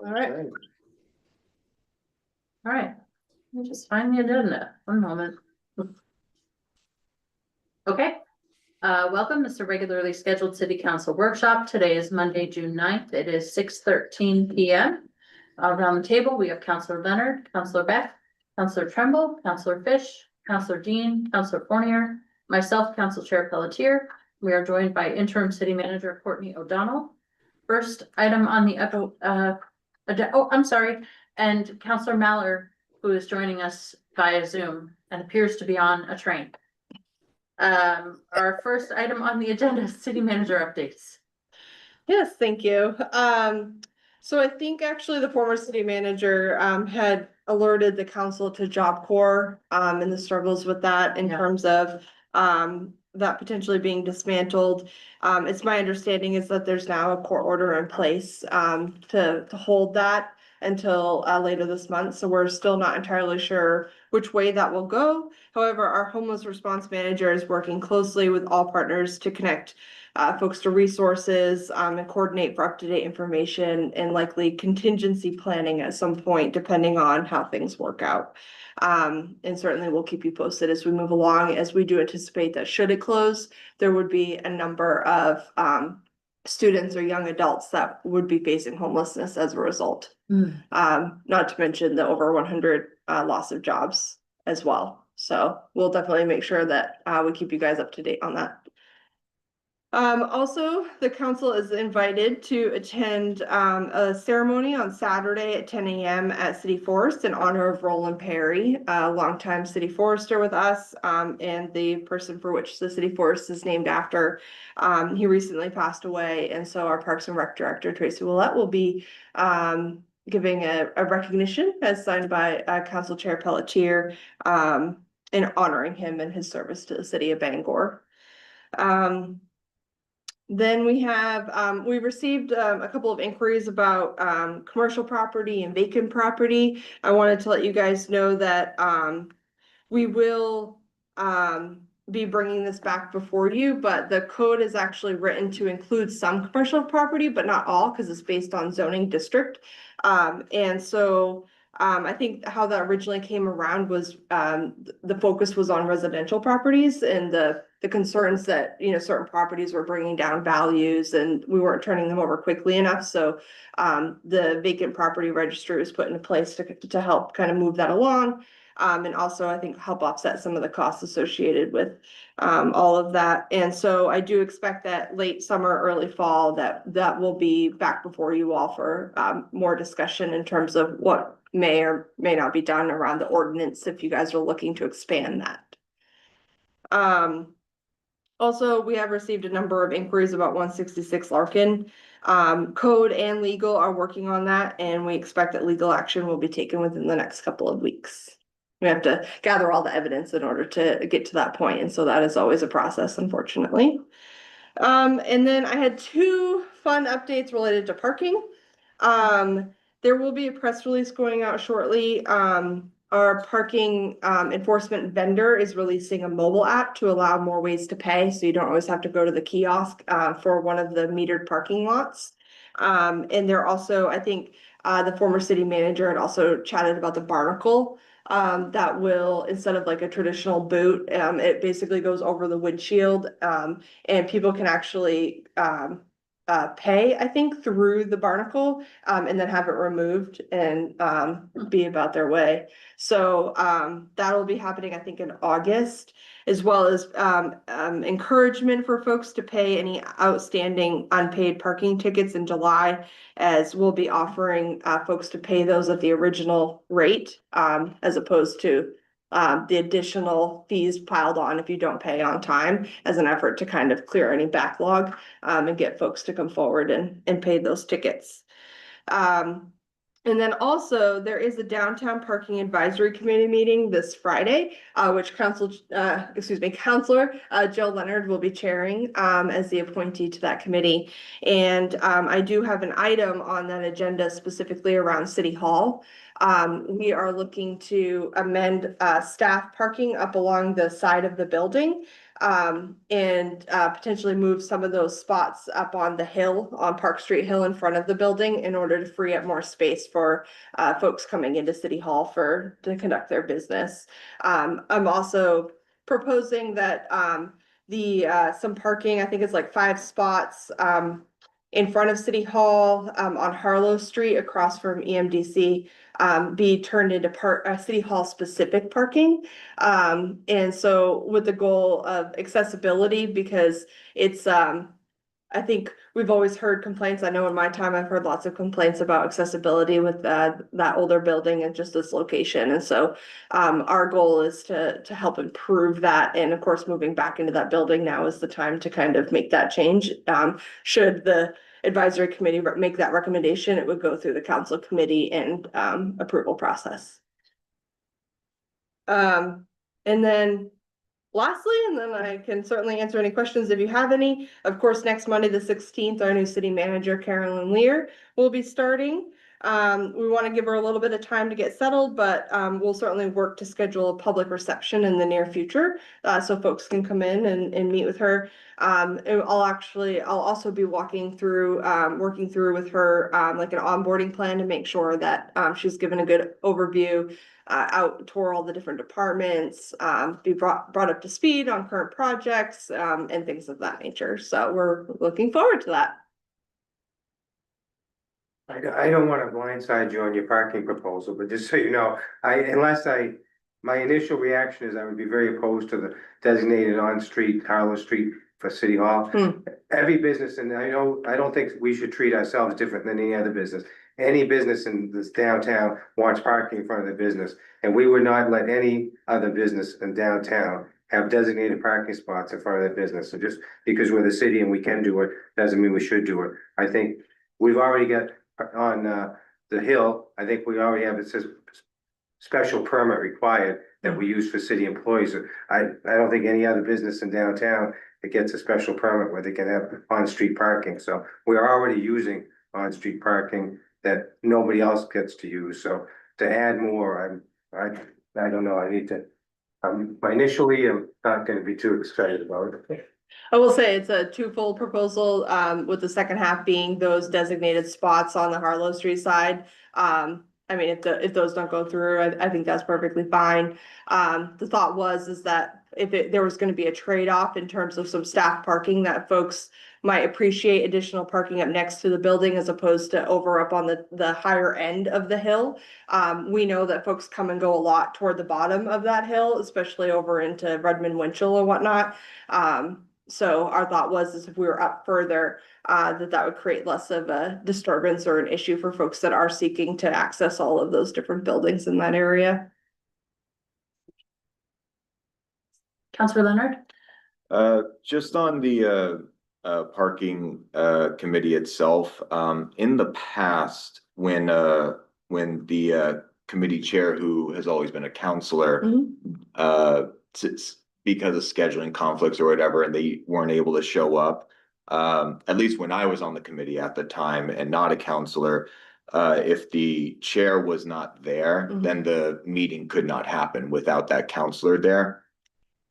All right. All right, let me just find the agenda, one moment. Okay, welcome, this is a regularly scheduled city council workshop. Today is Monday, June 9th. It is 6:13 p.m. Around the table, we have Councilor Leonard, Councilor Beck, Councilor Tremble, Councilor Fish, Councilor Dean, Councilor Fournier, myself, Council Chair Pelletier. We are joined by interim city manager Courtney O'Donnell. First item on the I'm sorry, and Councilor Mallard, who is joining us via Zoom and appears to be on a train. Our first item on the agenda is city manager updates. Yes, thank you. So I think actually the former city manager had alerted the council to Job Corps and the struggles with that in terms of that potentially being dismantled. It's my understanding is that there's now a court order in place to hold that until later this month. So we're still not entirely sure which way that will go. However, our homeless response manager is working closely with all partners to connect folks to resources and coordinate for up-to-date information and likely contingency planning at some point, depending on how things work out. And certainly we'll keep you posted as we move along, as we do anticipate that should it close, there would be a number of students or young adults that would be facing homelessness as a result. Not to mention the over 100 loss of jobs as well. So we'll definitely make sure that we keep you guys up to date on that. Also, the council is invited to attend a ceremony on Saturday at 10 a.m. at City Forest in honor of Roland Perry, a longtime city forester with us, and the person for which the City Forest is named after. He recently passed away, and so our Parks and Rec Director, Tracy Willett, will be giving a recognition as signed by Council Chair Pelletier in honoring him and his service to the city of Bangor. Then we have, we received a couple of inquiries about commercial property and vacant property. I wanted to let you guys know that we will be bringing this back before you, but the code is actually written to include some commercial property, but not all, because it's based on zoning district. And so I think how that originally came around was the focus was on residential properties and the concerns that, you know, certain properties were bringing down values and we weren't turning them over quickly enough. So the vacant property registry was put into place to help kind of move that along. And also I think help offset some of the costs associated with all of that. And so I do expect that late summer, early fall, that will be back before you all for more discussion in terms of what may or may not be done around the ordinance if you guys are looking to expand that. Also, we have received a number of inquiries about 166 Larkin. Code and legal are working on that, and we expect that legal action will be taken within the next couple of weeks. We have to gather all the evidence in order to get to that point, and so that is always a process, unfortunately. And then I had two fun updates related to parking. There will be a press release going out shortly. Our parking enforcement vendor is releasing a mobile app to allow more ways to pay, so you don't always have to go to the kiosk for one of the metered parking lots. And they're also, I think, the former city manager had also chatted about the barnacle that will, instead of like a traditional boot, it basically goes over the windshield, and people can actually pay, I think, through the barnacle and then have it removed and be about their way. So that'll be happening, I think, in August, as well as encouragement for folks to pay any outstanding unpaid parking tickets in July, as we'll be offering folks to pay those at the original rate as opposed to the additional fees piled on if you don't pay on time, as an effort to kind of clear any backlog and get folks to come forward and pay those tickets. And then also there is a downtown parking advisory committee meeting this Friday, which Councilor Jill Leonard will be chairing as the appointee to that committee. And I do have an item on that agenda specifically around City Hall. We are looking to amend staff parking up along the side of the building. and potentially move some of those spots up on the hill, on Park Street Hill in front of the building in order to free up more space for folks coming into City Hall to conduct their business. I'm also proposing that some parking, I think it's like 5 spots in front of City Hall on Harlow Street across from EMDC be turned into City Hall specific parking. And so with the goal of accessibility, because it's I think we've always heard complaints. I know in my time, I've heard lots of complaints about accessibility with that older building and just this location. And so our goal is to help improve that. And of course, moving back into that building now is the time to kind of make that change. Should the advisory committee make that recommendation, it would go through the council committee and approval process. And then lastly, and then I can certainly answer any questions if you have any. Of course, next Monday, the 16th, our new city manager, Carolyn Lear, will be starting. We want to give her a little bit of time to get settled, but we'll certainly work to schedule a public reception in the near future so folks can come in and meet with her. And I'll also be working through with her like an onboarding plan to make sure that she's given a good overview, tour all the different departments, be brought up to speed on current projects, and things of that nature. So we're looking forward to that. I don't want to blindside you on your parking proposal, but just so you know, my initial reaction is I would be very opposed to the designated on-street, Carlo Street for City Hall. Every business, and I don't think we should treat ourselves different than any other business. Any business in this downtown wants parking in front of their business, and we would not let any other business in downtown have designated parking spots in front of their business. So just because we're the city and we can do it, doesn't mean we should do it. I think we've already got on the hill, I think we already have, it says special permit required that we use for city employees. I don't think any other business in downtown that gets a special permit where they can have on-street parking. So we're already using on-street parking that nobody else gets to use. So to add more, I don't know, I need to, initially I'm not gonna be too excited about it. I will say it's a twofold proposal, with the second half being those designated spots on the Harlow Street side. I mean, if those don't go through, I think that's perfectly fine. The thought is that if there was gonna be a trade-off in terms of some staff parking, that folks might appreciate additional parking up next to the building as opposed to over up on the higher end of the hill. We know that folks come and go a lot toward the bottom of that hill, especially over into Redmond, Winchell or whatnot. So our thought is if we were up further, that would create less of a disturbance or an issue for folks that are seeking to access all of those different buildings in that area. Councilor Leonard? Just on the parking committee itself, in the past, when the committee chair, who has always been a counselor, because of scheduling conflicts or whatever, and they weren't able to show up, at least when I was on the committee at the time and not a counselor, if the chair was not there, then the meeting could not happen without that counselor there.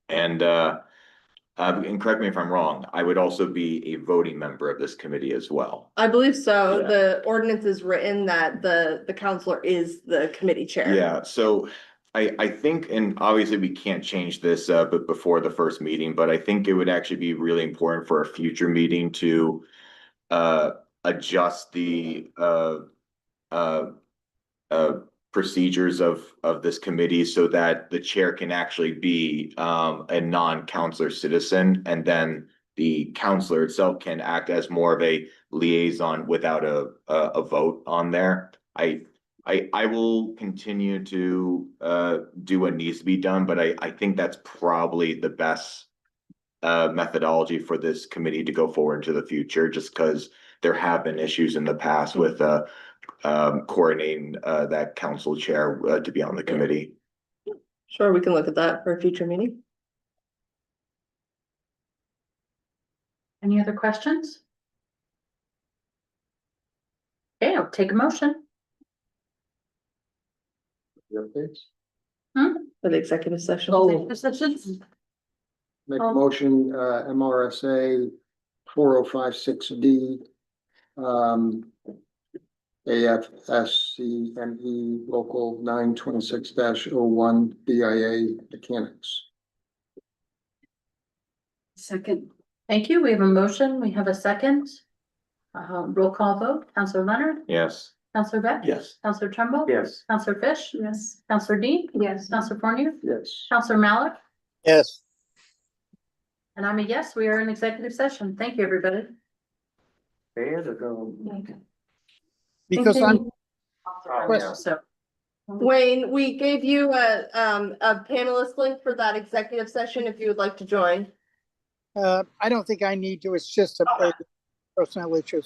And correct me if I'm wrong, I would also be a voting member of this committee as well. I believe so. Yeah. The ordinance is written that the counselor is the committee chair. Yeah, so I think, and obviously we can't change this but before the first meeting, but I think it would actually be really important for a future meeting to adjust the procedures of this committee so that the chair can actually be a non-counselor citizen, and then the counselor itself can act as more of a liaison without a vote on there. I will continue to do what needs to be done, but I think that's probably the best methodology for this committee to go forward into the future, just because there have been issues in the past with coordinating that council chair to be on the committee. Sure, we can look at that for a future meeting. Any other questions? Okay, I'll take a motion. For the executive session. Executive sessions? Make a Oh. motion, MRSA 4056D. AFSCME Local 926-01 BIA Mechanics. Second. Thank you. We have a motion. We have a second. Roll call vote. Counselor Leonard, Yes. Counselor Beck. Yes. Counselor Trumbull. Yes. Counselor Fish. Yes. Counselor Dean. Yes. Counselor Fournier. Yes. Counselor Malik. Yes. And I'm a yes. We are in executive session. Thank you, everybody. There to go. Because I'm, Question. So. Wayne, we gave you a panelist link for that executive session if you would like to join. I don't think I need to. It's just a personnel issues.